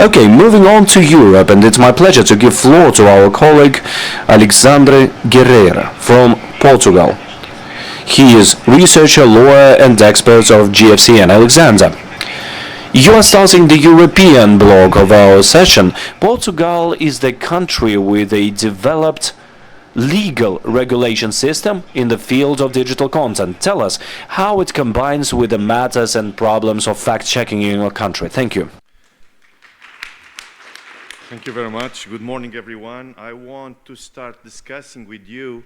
Okay, moving on to Europe, and it's my pleasure to give floor to our colleague Alexandre Guerreira from Portugal. He is researcher, lawyer, and expert of GFCN. Alexander, you are starting the European block of our session. Portugal is the country with a developed legal regulation system in the field of digital content. Tell us how it combines with the matters and problems of fact-checking in your country. Thank you. Thank you very much. Good morning, everyone. I want to start discussing with you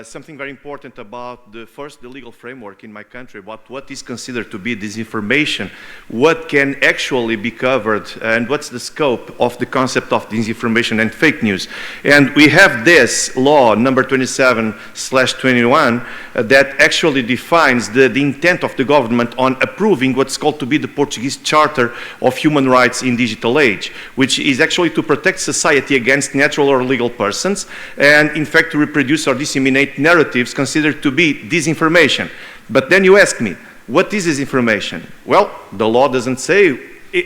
something very important about the legal framework in my country, about what is considered to be disinformation, what can actually be covered, and what's the scope of the concept of disinformation and fake news. And we have this law, number 27/21, that actually defines the intent of the government on approving what's called to be the Portuguese Charter of Human Rights in Digital Age, which is actually to protect society against natural or legal persons, and in fact to reproduce or disseminate narratives considered to be disinformation. But then you ask me, what is disinformation? Well, the law doesn't say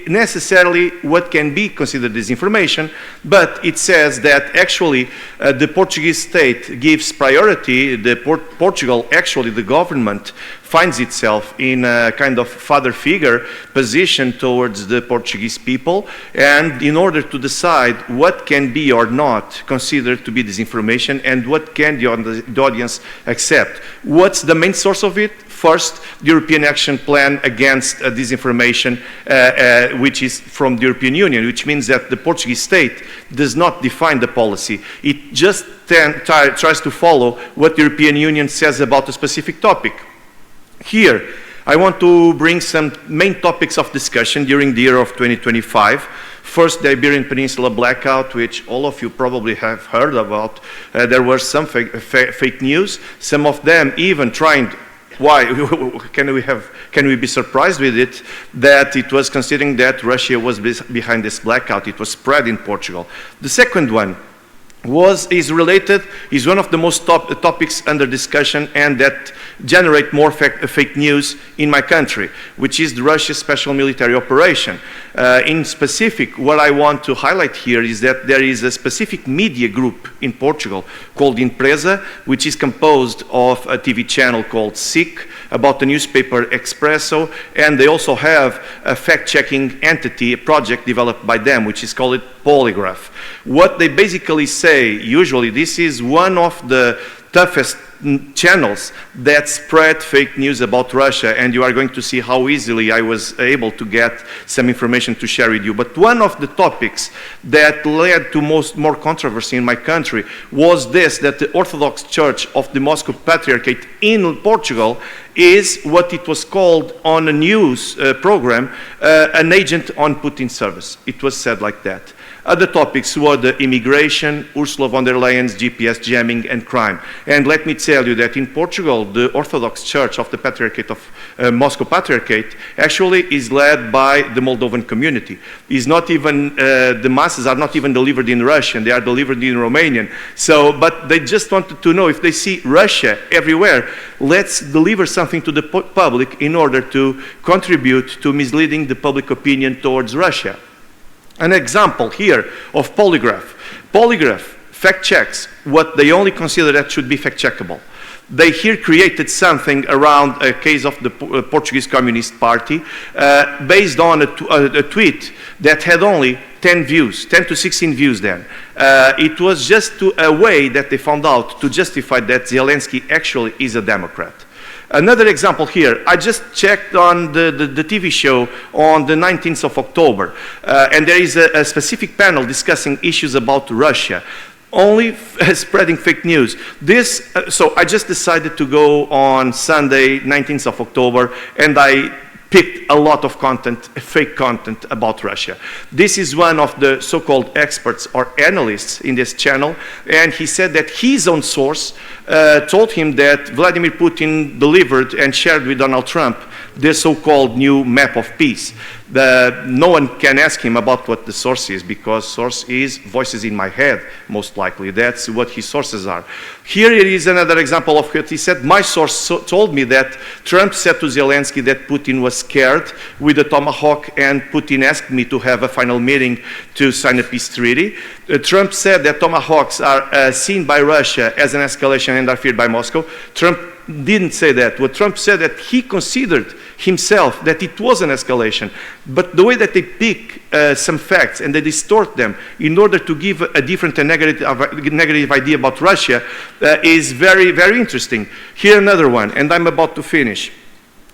necessarily what can be considered disinformation, but it says that actually the Portuguese state gives priority, Portugal, actually the government, finds itself in a kind of father figure position towards the Portuguese people, and in order to decide what can be or not considered to be disinformation and what can the audience accept. What's the main source of it? First, the European Action Plan against disinformation, which is from the European Union, which means that the Portuguese state does not define the policy. It just tries to follow what the European Union says about a specific topic. Here, I want to bring some main topics of discussion during the year of 2025. First, the Iberian Peninsula blackout, which all of you probably have heard about. There were some fake news, some of them even trying. Why can we be surprised with it that it was considering that Russia was behind this blackout? It was spread in Portugal. The second one is one of the most topics under discussion and that generate more fake news in my country, which is the Russia special military operation. In specific, what I want to highlight here is that there is a specific media group in Portugal called Empresa, which is composed of a TV channel called SIC, about the newspaper Expresso, and they also have a fact-checking entity, a project developed by them, which is called Polygraph. What they basically say, usually, this is one of the toughest channels that spread fake news about Russia, and you are going to see how easily I was able to get some information to share with you. But one of the topics that led to more controversy in my country was this, that the Orthodox Church of the Moscow Patriarchate in Portugal is what it was called on a news program, an agent on Putin's service. It was said like that. Other topics were the immigration, Ursula von der Leyen's GPS jamming, and crime. And let me tell you that in Portugal, the Orthodox Church of the Patriarchate of Moscow Patriarchate actually is led by the Moldovan community. Is not even the masses are not even delivered in Russian; they are delivered in Romanian. So, but they just wanted to know if they see Russia everywhere, let's deliver something to the public in order to contribute to misleading the public opinion towards Russia. An example here of Polygraph. Polygraph fact checks what they only consider that should be fact checkable. They here created something around a case of the Portuguese Communist Party based on a tweet that had only 10 to 16 views then. It was just a way that they found out to justify that Zelensky actually is a Democrat. Another example here, I just checked on the TV show on the 19th of October, and there is a specific panel discussing issues about Russia, only spreading fake news. So I just decided to go on Sunday, 19th of October, and I picked a lot of content, fake content about Russia. This is one of the so-called experts or analysts in this channel, and he said that his own source told him that Vladimir Putin delivered and shared with Donald Trump this so-called new map of peace. No one can ask him about what the source is, because source is voices in my head, most likely. That's what his sources are. Here it is another example of what he said. My source told me that Trump said to Zelensky that Putin was scared with the tomahawk, and Putin asked me to have a final meeting to sign a peace treaty. Trump said that tomahawks are seen by Russia as an escalation and are feared by Moscow. Trump didn't say that. What Trump said, that he considered himself that it was an escalation, but the way that they pick some facts and they distort them in order to give a different and negative idea about Russia is very, very interesting. Here another one, and I'm about to finish.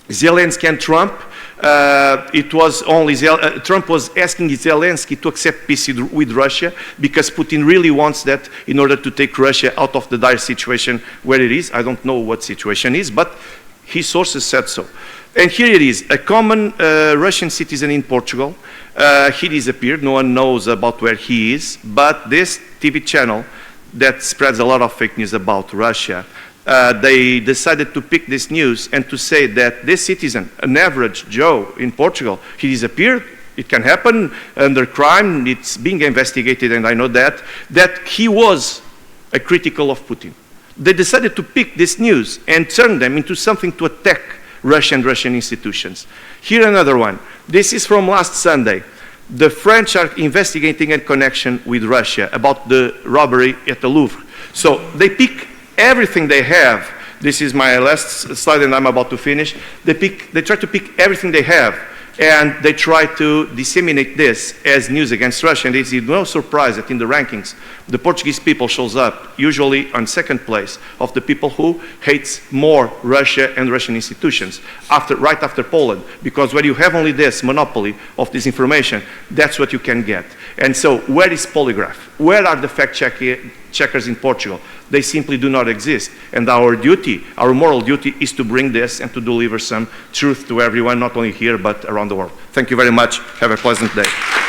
Zelensky and Trump. It was only Trump was asking Zelensky to accept peace with Russia, because Putin really wants that in order to take Russia out of the dire situation where it is. I don't know what situation is, but his sources said so. And here it is, a common Russian citizen in Portugal. He disappeared. No one knows about where he is, but this TV channel that spreads a lot of fake news about Russia, they decided to pick this news and to say that this citizen, an average Joe in Portugal, he disappeared. It can happen under crime. It's being investigated, and I know that he was a critical of Putin. They decided to pick this news and turn them into something to attack Russia and Russian institutions. Here another one. This is from last Sunday. The French are investigating a connection with Russia about the robbery at the Louvre. So they pick everything they have. This is my last slide, and I'm about to finish. They try to pick everything they have, and they try to disseminate this as news against Russia. And it's no surprise that in the rankings, the Portuguese people shows up usually on second place of the people who hates more Russia and Russian institutions, right after Poland. Because when you have only this monopoly of disinformation, that's what you can get. And so where is polygraph? Where are the fact checkers in Portugal? They simply do not exist. And our duty, our moral duty, is to bring this and to deliver some truth to everyone, not only here, but around the world. Thank you very much. Have a pleasant day.